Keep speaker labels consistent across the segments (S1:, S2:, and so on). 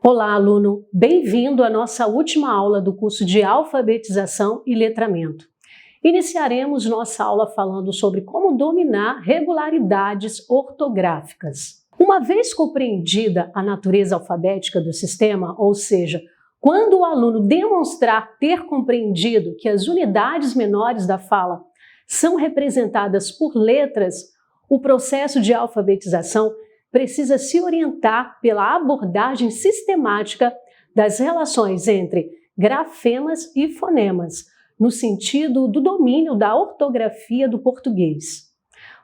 S1: Olá, aluno! Bem-vindo à nossa última aula do curso de Alfabetização e Letramento. Iniciaremos nossa aula falando sobre como dominar regularidades ortográficas. Uma vez compreendida a natureza alfabética do sistema, ou seja, quando o aluno demonstrar ter compreendido que as unidades menores da fala são representadas por letras, o processo de alfabetização precisa se orientar pela abordagem sistemática das relações entre grafemas e fonemas, no sentido do domínio da ortografia do português.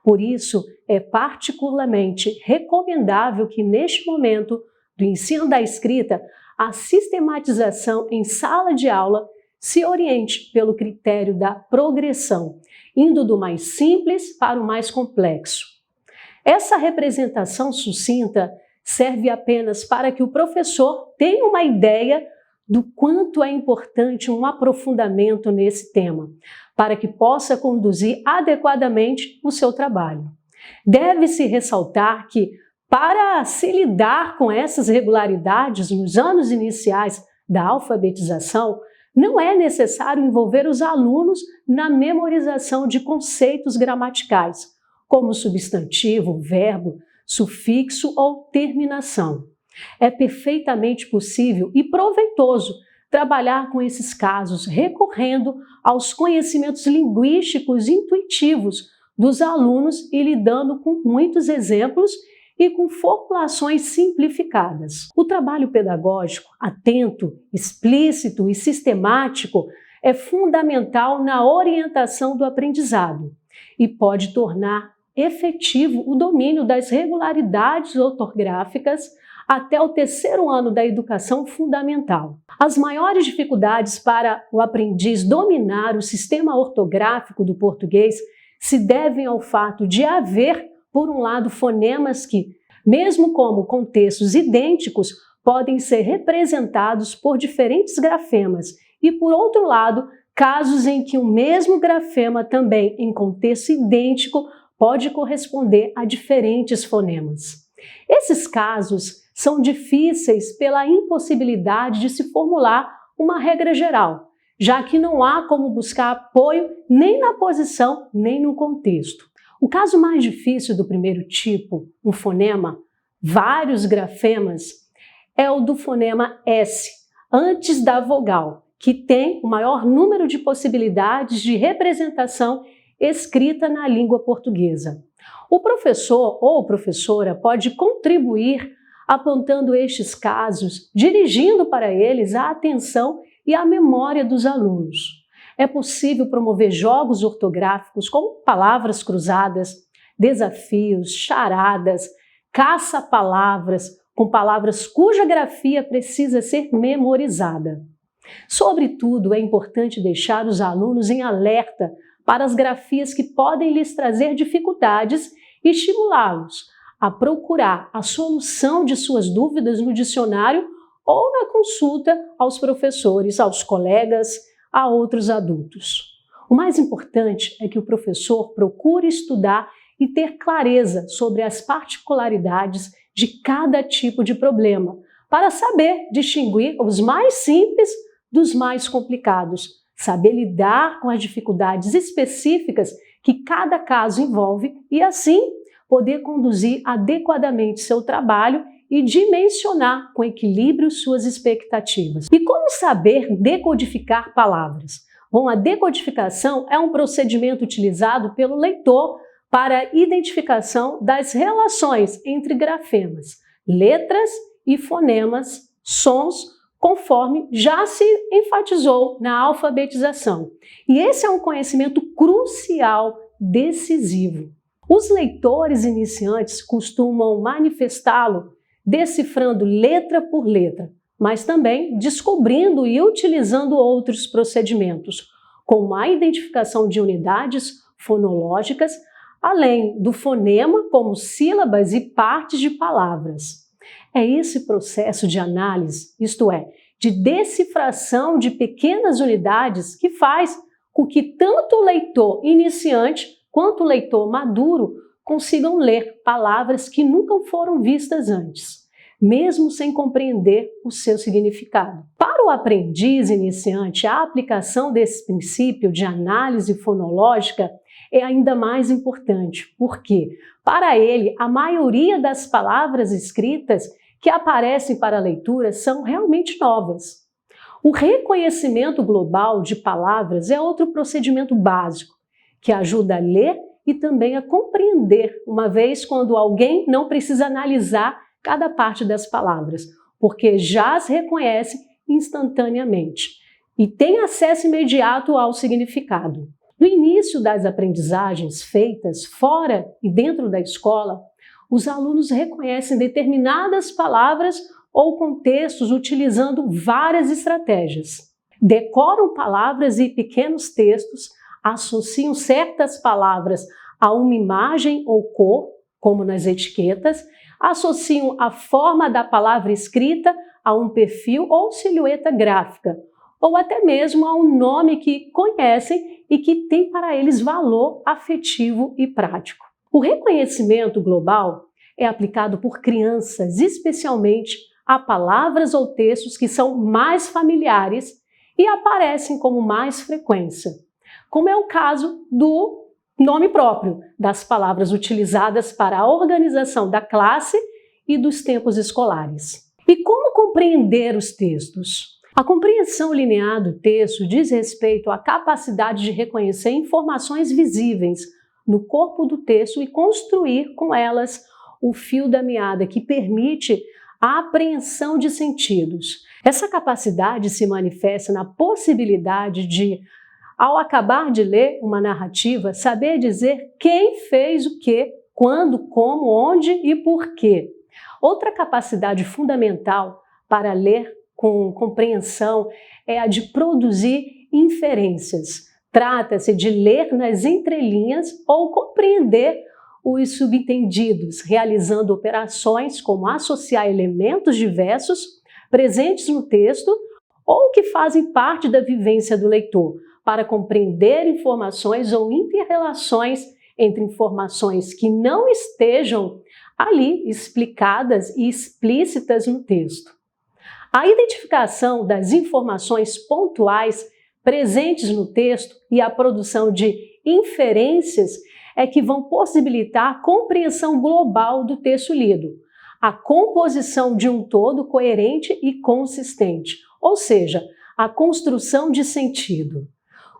S1: Por isso, é particularmente recomendável que, neste momento do ensino da escrita, a sistematização em sala de aula se oriente pelo critério da progressão, indo do mais simples para o mais complexo. Essa representação sucinta serve apenas para que o professor tenha uma ideia do quanto é importante um aprofundamento nesse tema, para que possa conduzir adequadamente o seu trabalho. Deve-se ressaltar que, para se lidar com essas regularidades nos anos iniciais da alfabetização, não é necessário envolver os alunos na memorização de conceitos gramaticais, como substantivo, verbo, sufixo ou terminação. É perfeitamente possível e proveitoso trabalhar com esses casos recorrendo aos conhecimentos linguísticos intuitivos dos alunos e lidando com muitos exemplos e com formulações simplificadas. O trabalho pedagógico atento, explícito e sistemático é fundamental na orientação do aprendizado e pode tornar efetivo o domínio das regularidades ortográficas até o terceiro ano da educação fundamental. As maiores dificuldades para o aprendiz dominar o sistema ortográfico do português se devem ao fato de haver, por um lado, fonemas que, mesmo como contextos idênticos, podem ser representados por diferentes grafemas e, por outro lado, casos em que o mesmo grafema também em contexto idêntico pode corresponder a diferentes fonemas. Esses casos são difíceis pela impossibilidade de se formular uma regra geral, já que não há como buscar apoio nem na posição nem no contexto. O caso mais difícil do primeiro tipo, um fonema, vários grafemas, é o do fonema S, antes da vogal, que tem o maior número de possibilidades de representação escrita na língua portuguesa. O professor ou professora pode contribuir apontando estes casos, dirigindo para eles a atenção e a memória dos alunos. É possível promover jogos ortográficos como palavras cruzadas, desafios, charadas, caça-palavras, com palavras cuja grafia precisa ser memorizada. Sobretudo, é importante deixar os alunos em alerta para as grafias que podem lhes trazer dificuldades e estimulá-los a procurar a solução de suas dúvidas no dicionário ou na consulta aos professores, aos colegas, a outros adultos. O mais importante é que o professor procure estudar e ter clareza sobre as particularidades de cada tipo de problema, para saber distinguir os mais simples dos mais complicados, saber lidar com as dificuldades específicas que cada caso envolve e, assim, poder conduzir adequadamente seu trabalho e dimensionar com equilíbrio suas expectativas. E como saber decodificar palavras? Bom, a decodificação é um procedimento utilizado pelo leitor para a identificação das relações entre grafemas, letras e fonemas, sons, conforme já se enfatizou na alfabetização. E esse é um conhecimento crucial, decisivo. Os leitores iniciantes costumam manifestá-lo decifrando letra por letra, mas também descobrindo e utilizando outros procedimentos, como a identificação de unidades fonológicas, além do fonema como sílabas e partes de palavras. É esse processo de análise, isto é, de decifração de pequenas unidades, que faz com que tanto o leitor iniciante quanto o leitor maduro consigam ler palavras que nunca foram vistas antes. mesmo sem compreender o seu significado. Para o aprendiz iniciante, a aplicação desse princípio de análise fonológica é ainda mais importante, porque, para ele, a maioria das palavras escritas que aparecem para a leitura são realmente novas. O reconhecimento global de palavras é outro procedimento básico, que ajuda a ler e também a compreender, uma vez quando alguém não precisa analisar cada parte das palavras, porque já as reconhece instantaneamente e tem acesso imediato ao significado. No início das aprendizagens feitas fora e dentro da escola, os alunos reconhecem determinadas palavras ou contextos utilizando várias estratégias. Decoram palavras e pequenos textos, associam certas palavras a uma imagem ou cor, como nas etiquetas, associam a forma da palavra escrita a um perfil ou silhueta gráfica, ou até mesmo a um nome que conhecem e que tem para eles valor afetivo e prático. O reconhecimento global é aplicado por crianças, especialmente a palavras ou textos que são mais familiares e aparecem com mais frequência, como é o caso do nome próprio, das palavras utilizadas para a organização da classe e dos tempos escolares. E como compreender os textos? A compreensão linear do texto diz respeito à capacidade de reconhecer informações visíveis no corpo do texto e construir com elas o fio da meada que permite a apreensão de sentidos. Essa capacidade se manifesta na possibilidade de, ao acabar de ler uma narrativa, saber dizer quem fez o quê, quando, como, onde e por quê. Outra capacidade fundamental para ler com compreensão é a de produzir inferências. Trata-se de ler nas entrelinhas ou compreender os subentendidos, realizando operações como associar elementos diversos presentes no texto ou que fazem parte da vivência do leitor, para compreender informações ou inter-relações entre informações que não estejam ali explicadas e explícitas no texto. A identificação das informações pontuais presentes no texto e a produção de inferências é que vão possibilitar a compreensão global do texto lido, a composição de um todo coerente e consistente, ou seja, a construção de sentido.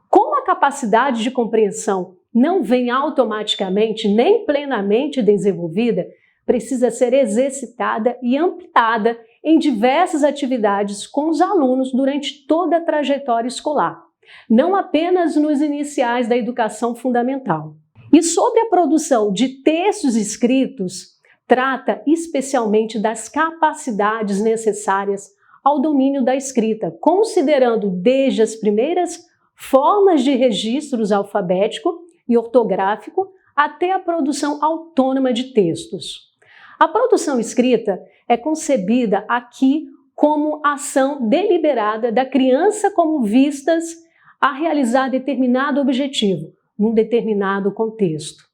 S1: Como a capacidade de compreensão não vem automaticamente nem plenamente desenvolvida, precisa ser exercitada e ampliada em diversas atividades com os alunos durante toda a trajetória escolar, não apenas nos iniciais da educação fundamental. E sobre a produção de textos escritos, trata especialmente das capacidades necessárias ao domínio da escrita, considerando desde as primeiras formas de registros alfabético e ortográfico até a produção autônoma de textos. A produção escrita é concebida aqui como ação deliberada da criança como vistas a realizar determinado objetivo, num determinado contexto.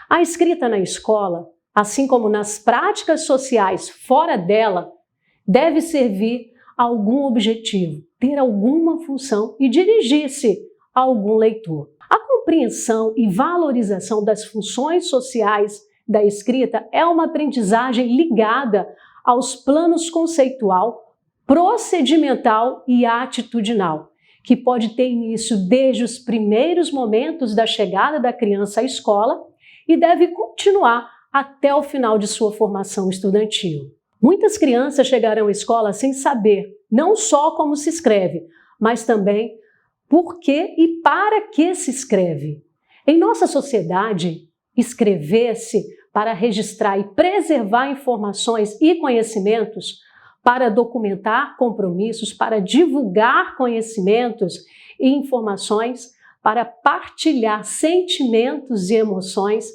S1: A escrita na escola, assim como nas práticas sociais fora dela, deve servir a algum objetivo, ter alguma função e dirigir-se a algum leitor. A compreensão e valorização das funções sociais da escrita é uma aprendizagem ligada aos planos conceitual, procedimental e atitudinal, que pode ter início desde os primeiros momentos da chegada da criança à escola e deve continuar até o final de sua formação estudantil. Muitas crianças chegarão à escola sem saber não só como se escreve, mas também por que e para que se escreve. Em nossa sociedade, escrever-se para registrar e preservar informações e conhecimentos, para documentar compromissos, para divulgar conhecimentos e informações, para partilhar sentimentos e emoções,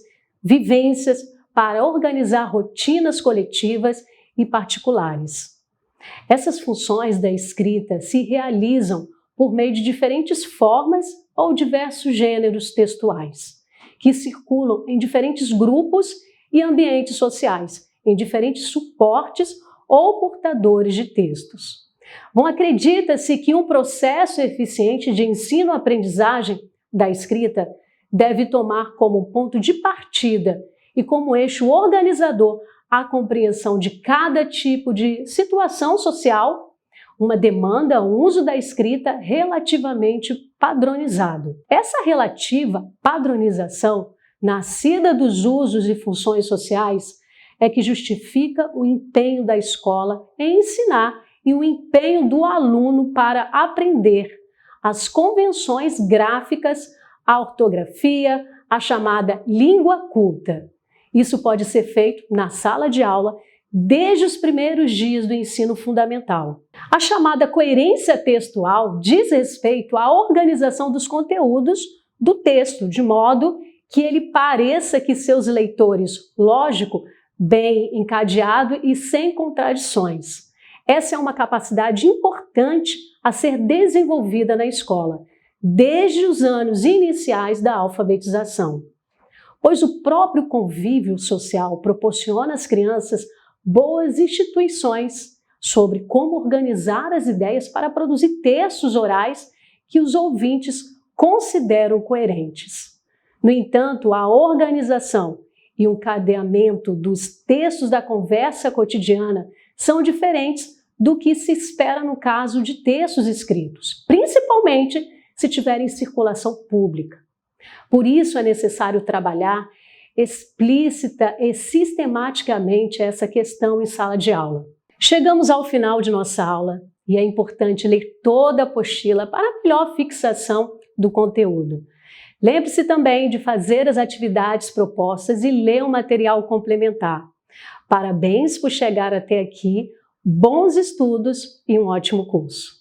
S1: vivências, para organizar rotinas coletivas e particulares. Essas funções da escrita se realizam por meio de diferentes formas ou diversos gêneros textuais, que circulam em diferentes grupos e ambientes sociais, em diferentes suportes ou portadores de textos. Bom, acredita-se que um processo eficiente de ensino-aprendizagem da escrita deve tomar como ponto de partida e como eixo organizador a compreensão de cada tipo de situação social, uma demanda, um uso da escrita relativamente padronizado. Essa relativa padronização, nascida dos usos e funções sociais, é que justifica o empenho da escola em ensinar e o empenho do aluno para aprender as convenções gráficas, a ortografia, a chamada língua culta. Isso pode ser feito na sala de aula desde os primeiros dias do ensino fundamental. A chamada coerência textual diz respeito à organização dos conteúdos do texto, de modo que ele pareça que seus leitores, lógico, bem encadeado e sem contradições. Essa é uma capacidade importante a ser desenvolvida na escola, desde os anos iniciais da alfabetização, pois o próprio convívio social proporciona às crianças boas instituições sobre como organizar as ideias para produzir textos orais que os ouvintes consideram coerentes. No entanto, a organização e o cadeamento dos textos da conversa cotidiana são diferentes do que se espera no caso de textos escritos, principalmente se tiverem circulação pública. Por isso é necessário trabalhar explícita e sistematicamente essa questão em sala de aula. Chegamos ao final de nossa aula e é importante ler toda a apostila para melhor fixação do conteúdo. Lembre-se também de fazer as atividades propostas e ler o material complementar. Parabéns por chegar até aqui, bons estudos e um ótimo curso!